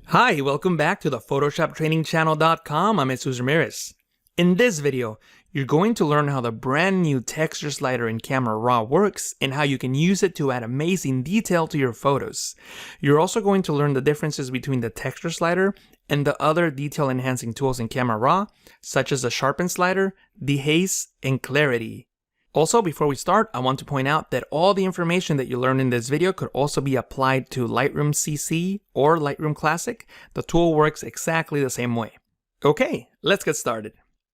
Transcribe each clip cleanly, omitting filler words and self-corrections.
Hi, welcome back to the PhotoshopTrainingChannel.com. I'm Jesus Ramirez. In this video, you're going to learn how the brand new texture slider in Camera Raw works and how you can use it to add amazing detail to your photos. You're also going to learn the differences between the texture slider and the other detail enhancing tools in Camera Raw, such as the Sharpen slider, Dehaze, and Clarity. Also, before we start, I want to point out that all the information that you learned in this video could also be applied to Lightroom CC or Lightroom Classic. The tool works exactly the same way. Okay, let's get started.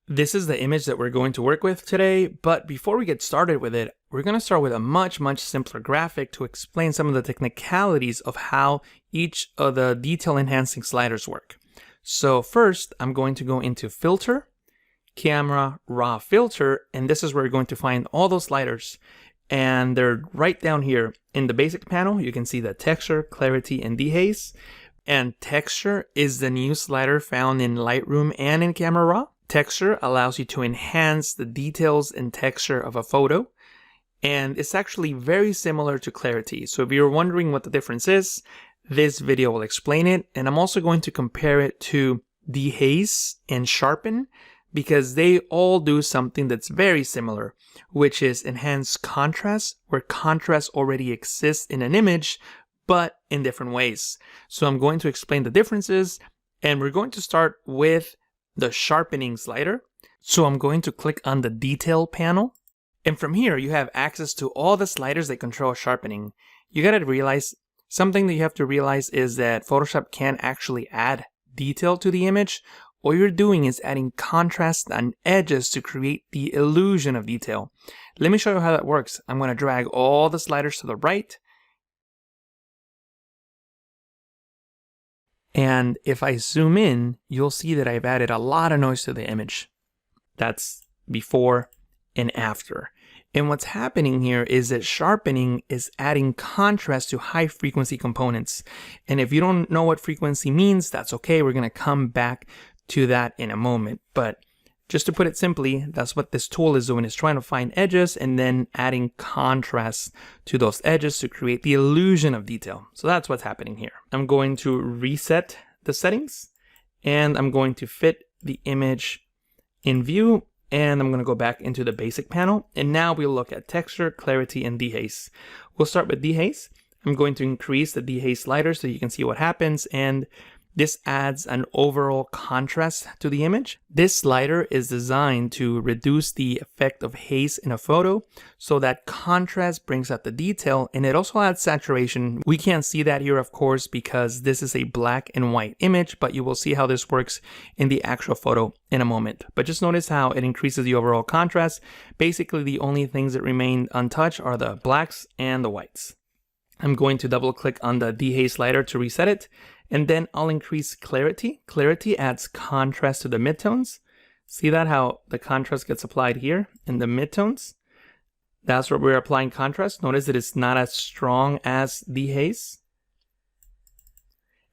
This is the image that we're going to work with today, but before we get started with it, we're going to start with a much simpler graphic to explain some of the technicalities of how each of the detail enhancing sliders work. So first, I'm going to go into Filter, Camera Raw Filter, and this is where you're going to find all those sliders, and they're right down here in the basic panel. You can see the Texture, Clarity, and Dehaze. And Texture is the new slider found in Lightroom and in Camera Raw. Texture allows you to enhance the details and texture of a photo, and it's actually very similar to Clarity. So if you're wondering what the difference is, this video will explain it, and I'm also going to compare it to Dehaze and Sharpen, because they all do something that's very similar, which is enhance contrast, where contrast already exists in an image, but in different ways. So I'm going to explain the differences, and we're going to start with the sharpening slider. So I'm going to click on the detail panel, and from here you have access to all the sliders that control sharpening. You gotta realize, something that you have to realize is that Photoshop can actually add detail to the image. All you're doing is adding contrast and edges to create the illusion of detail. Let me show you how that works. I'm going to drag all the sliders to the right. And if I zoom in, you'll see that I've added a lot of noise to the image. That's before and after. And what's happening here is that sharpening is adding contrast to high frequency components. And if you don't know what frequency means, that's okay. We're going to come back to that in a moment, but just to put it simply, that's what this tool is doing, is trying to find edges and then adding contrast to those edges to create the illusion of detail. So that's what's happening here. I'm going to reset the settings, and I'm going to fit the image in view, and I'm going to go back into the basic panel, and now we'll look at Texture, Clarity, and Dehaze. We'll start with Dehaze. I'm going to increase the Dehaze slider so you can see what happens, and this adds an overall contrast to the image. This slider is designed to reduce the effect of haze in a photo, so that contrast brings out the detail, and it also adds saturation. We can't see that here, of course, because this is a black and white image, but you will see how this works in the actual photo in a moment. But just notice how it increases the overall contrast. Basically, the only things that remain untouched are the blacks and the whites. I'm going to double click on the Dehaze slider to reset it, and then I'll increase Clarity. Clarity adds contrast to the midtones. See that, how the contrast gets applied here in the midtones? That's where we're applying contrast. Notice that it's not as strong as Dehaze.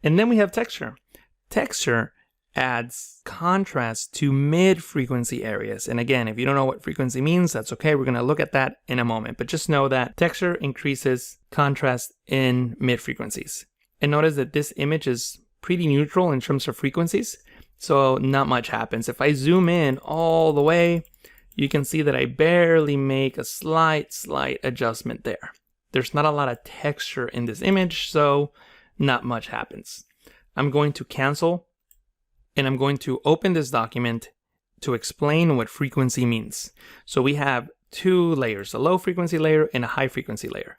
And then we have Texture. Texture adds contrast to mid-frequency areas. And again, if you don't know what frequency means, that's okay. We're going to look at that in a moment. But just know that Texture increases contrast in mid-frequencies. And notice that this image is pretty neutral in terms of frequencies, so not much happens. If I zoom in all the way, you can see that I barely make a slight adjustment there. There's not a lot of texture in this image, so not much happens. I'm going to cancel, and I'm going to open this document to explain what frequency means. So we have two layers, a low frequency layer and a high frequency layer.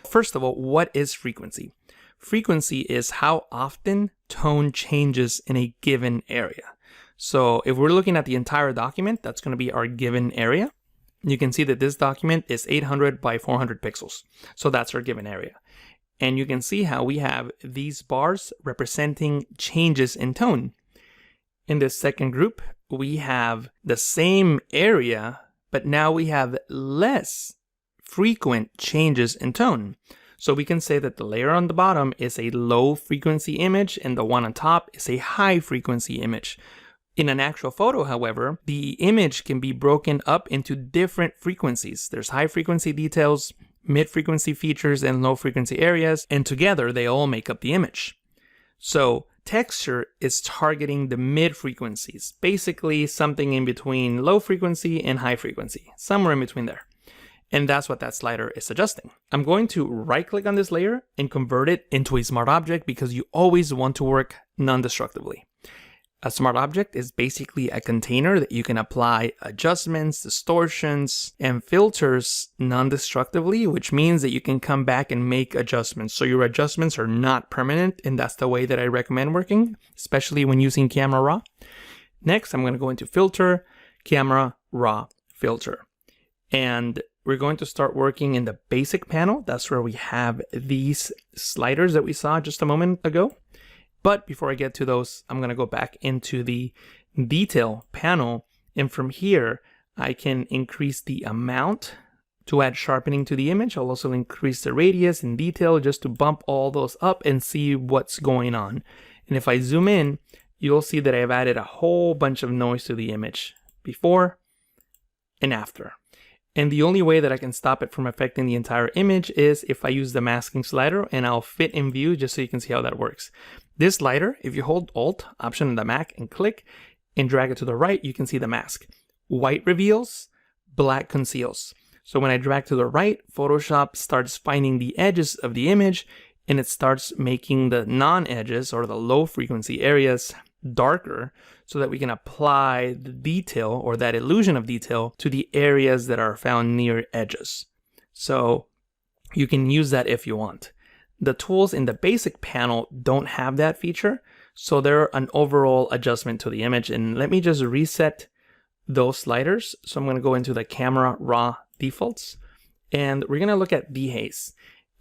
First of all, what is frequency? Frequency is how often tone changes in a given area. So if we're looking at the entire document, that's going to be our given area. You can see that this document is 800 by 400 pixels. So that's our given area. And you can see how we have these bars representing changes in tone. In this second group, we have the same area, but now we have less frequent changes in tone. So we can say that the layer on the bottom is a low frequency image and the one on top is a high frequency image. In an actual photo, however, the image can be broken up into different frequencies. There's high frequency details, mid frequency features, and low frequency areas, and together they all make up the image. So texture is targeting the mid frequencies, basically something in between low frequency and high frequency, somewhere in between there. And that's what that slider is adjusting. I'm going to right click on this layer and convert it into a smart object because you always want to work non-destructively. A smart object is basically a container that you can apply adjustments, distortions, and filters non-destructively, which means that you can come back and make adjustments. So your adjustments are not permanent, and that's the way that I recommend working, especially when using Camera Raw. Next, I'm going to go into Filter, Camera Raw Filter. And we're going to start working in the basic panel. That's where we have these sliders that we saw just a moment ago. But before I get to those, I'm going to go back into the detail panel. And from here, I can increase the amount to add sharpening to the image. I'll also increase the radius and detail just to bump all those up and see what's going on. And if I zoom in, you'll see that I've added a whole bunch of noise to the image before and after. And the only way that I can stop it from affecting the entire image is if I use the masking slider, and I'll fit in view just so you can see how that works. This slider, if you hold Alt, Option on the Mac, and click and drag it to the right, you can see the mask. White reveals, black conceals. So when I drag to the right, Photoshop starts finding the edges of the image, and it starts making the non-edges or the low frequency areas darker so that we can apply the detail or that illusion of detail to the areas that are found near edges. So you can use that if you want. The tools in the basic panel don't have that feature, so they're an overall adjustment to the image. And let me just reset those sliders. So I'm going to go into the Camera Raw defaults, and we're going to look at Dehaze.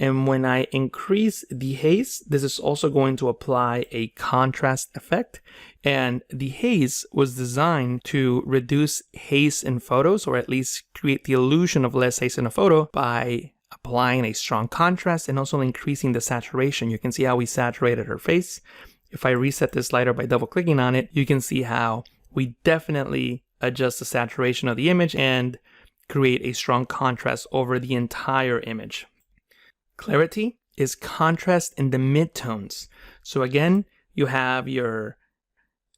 And when I increase Dehaze, this is also going to apply a contrast effect. And Dehaze was designed to reduce haze in photos, or at least create the illusion of less haze in a photo by applying a strong contrast and also increasing the saturation. You can see how we saturated her face. If I reset this slider by double clicking on it, you can see how we definitely adjust the saturation of the image and create a strong contrast over the entire image. Clarity is contrast in the midtones. So again, you have your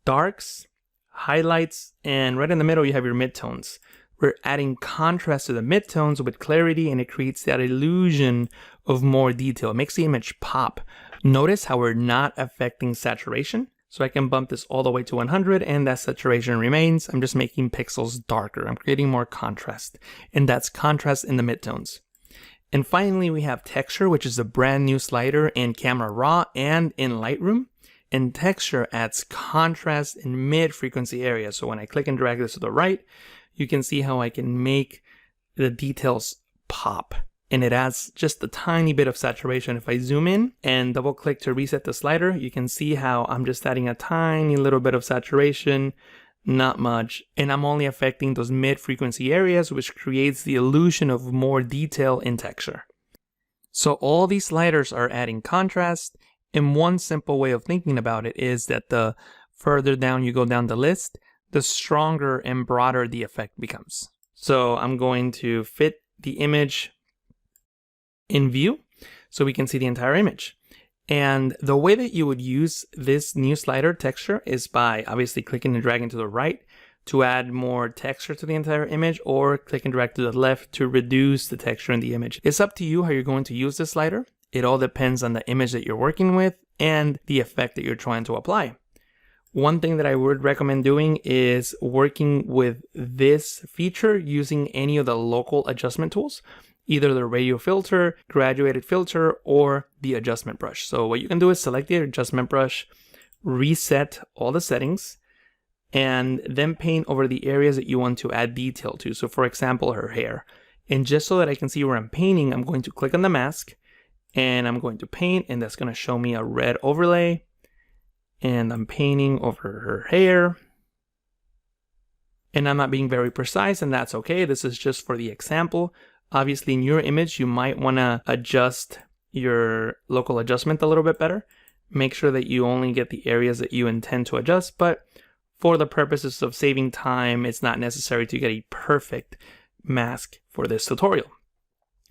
darks, highlights, and right in the middle you have your midtones. We're adding contrast to the midtones with clarity, and it creates that illusion of more detail. It makes the image pop. Notice how we're not affecting saturation. So I can bump this all the way to 100 and that saturation remains. I'm just making pixels darker. I'm creating more contrast, and that's contrast in the midtones. And finally, we have texture, which is a brand new slider in Camera Raw and in Lightroom. And texture adds contrast in mid-frequency areas. So when I click and drag this to the right, you can see how I can make the details pop. And it adds just a tiny bit of saturation. If I zoom in and double click to reset the slider, you can see how I'm just adding a tiny little bit of saturation, not much. And I'm only affecting those mid-frequency areas, which creates the illusion of more detail in texture. So all these sliders are adding contrast. And one simple way of thinking about it is that the further down you go down the list, the stronger and broader the effect becomes. So I'm going to fit the image in view so we can see the entire image. And the way that you would use this new slider texture is by obviously clicking and dragging to the right to add more texture to the entire image, or click and drag to the left to reduce the texture in the image. It's up to you how you're going to use this slider. It all depends on the image that you're working with and the effect that you're trying to apply. One thing that I would recommend doing is working with this feature using any of the local adjustment tools, either the radio filter, graduated filter, or the adjustment brush. So what you can do is select the adjustment brush, reset all the settings, and then paint over the areas that you want to add detail to. So for example, her hair. And just so that I can see where I'm painting, I'm going to click on the mask and I'm going to paint, and that's going to show me a red overlay. And I'm painting over her hair. And I'm not being very precise, and that's okay. This is just for the example. Obviously, in your image, you might want to adjust your local adjustment a little bit better. Make sure that you only get the areas that you intend to adjust, but for the purposes of saving time, it's not necessary to get a perfect mask for this tutorial.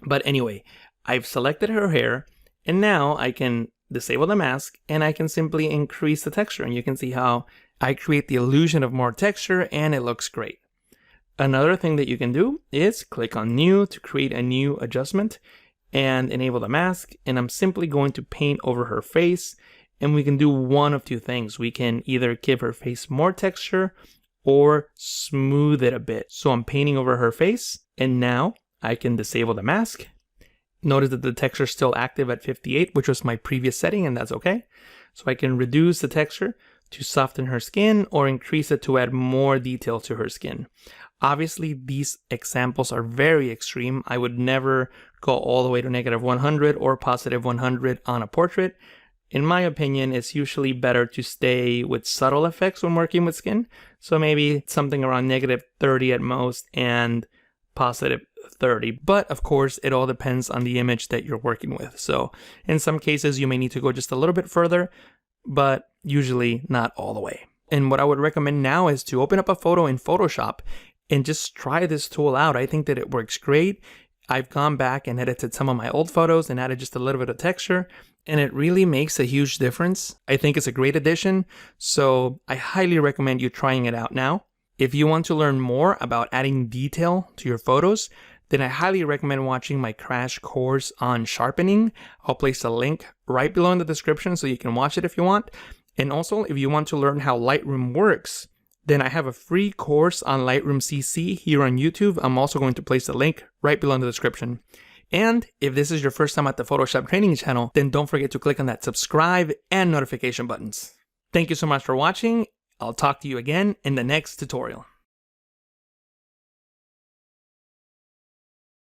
But anyway, I've selected her hair, and now I can disable the mask, and I can simply increase the texture, and you can see how I create the illusion of more texture and it looks great. Another thing that you can do is click on New to create a new adjustment and enable the mask, and I'm simply going to paint over her face, and we can do one of two things. We can either give her face more texture or smooth it a bit. So I'm painting over her face, and now I can disable the mask. Notice that the texture is still active at 58, which was my previous setting, and that's okay. So I can reduce the texture to soften her skin or increase it to add more detail to her skin. Obviously, these examples are very extreme. I would never go all the way to -100 or +100 on a portrait. In my opinion, it's usually better to stay with subtle effects when working with skin. So maybe something around -30 at most and +30. But of course, it all depends on the image that you're working with. So in some cases, you may need to go just a little bit further, but usually not all the way. And what I would recommend now is to open up a photo in Photoshop and just try this tool out. I think that it works great. I've gone back and edited some of my old photos and added just a little bit of texture, and it really makes a huge difference. I think it's a great addition, so I highly recommend you trying it out now. If you want to learn more about adding detail to your photos, then I highly recommend watching my crash course on sharpening. I'll place a link right below in the description so you can watch it if you want. And also, if you want to learn how Lightroom works, then I have a free course on Lightroom CC here on YouTube. I'm also going to place a link right below in the description. And if this is your first time at the Photoshop Training channel, then don't forget to click on that subscribe and notification buttons. Thank you so much for watching. I'll talk to you again in the next tutorial.